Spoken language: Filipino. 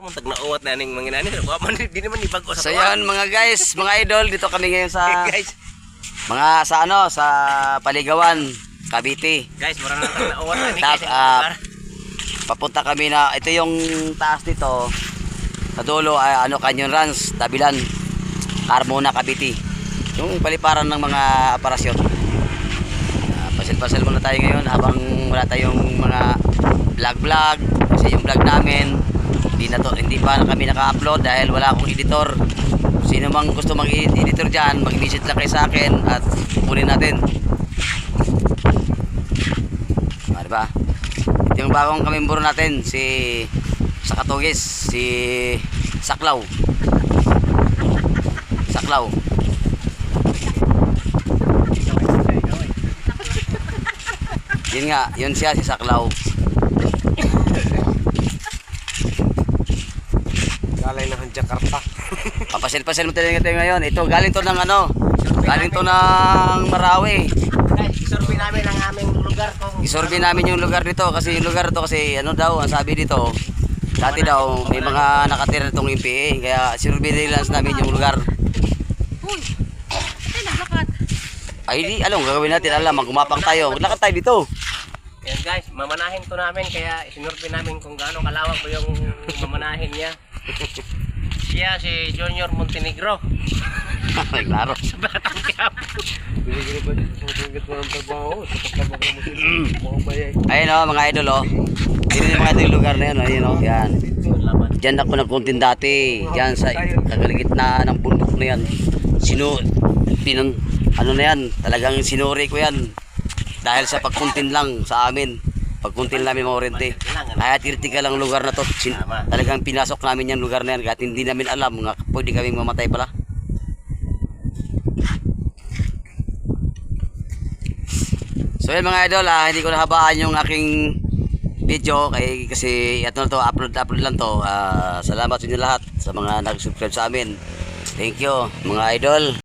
mo tag nauwat na ning mga nani. Wa man di naman ibago sa. So yun mga guys, mga idol, dito kami ngayon sa guys. mga sa Paligawan, Cavite. Guys, mura na tag nauwat na ning Tap, guys. Papunta kami na ito yung taas dito. Sa dulo ay Canyon Ranch, Tabilan, Carmona, Cavite. Yung paliparan ng mga aparasyon. Pasil-pasil muna tayo ngayon habang wala tayong mga vlog kasi yung vlog namin hindi pa kami naka-upload dahil wala akong editor. Sino mang gusto mag-editor dyan, mag-visit lang kayo sa akin at kunin natin. Diba? Ito yung bagong kamimburo natin, si Sakatugis, si Saklaw. Yun nga, yun siya, si Saklaw. Galay na Jakarta. Papasil-pasil mo tayo ngayon. Ito, galing to ng galing to ng Marawi. Guys, isurvey namin ang aming lugar kung Isurvey namin yung lugar dito kasi yung lugar to kasi daw, ang sabi dito, dati daw may mga nakatira itong MPA kaya survey lang namin yung lugar. Uy, ay naglakad. Ay di, alam, gagawin natin, magumapang tayo. Maglakad tayo dito. yan guys, mamanahin to namin kaya isinurvey namin kung gaano kalawak ko yung mamanahin niya. Siya si Junior Montenegro. Klaro. Sa Batang Quiapo. Binigyan ba dito sa bungit mo ng trabaho? Sa pagkabak mo sila, mga bayay. Ayun mga idol Dito yung mga idol yung lugar na yun ayun yan. Diyan ako nagkuntin dati. Diyan sa kagaligit na ng bundok na yan. Na yan, talagang sinuri ko yan. Dahil sa pagkuntin lang sa amin. Pagkuntin namin mga orente. Kaya tirtika lang lugar na to. Talagang pinasok namin yung lugar na yan. Kahit hindi namin alam nga pwede kaming mamatay pala. So yun mga idol, hindi ko nahabaan yung aking video kasi upload lang to. Salamat sa inyo lahat sa mga nag-subscribe sa amin. Thank you mga idol.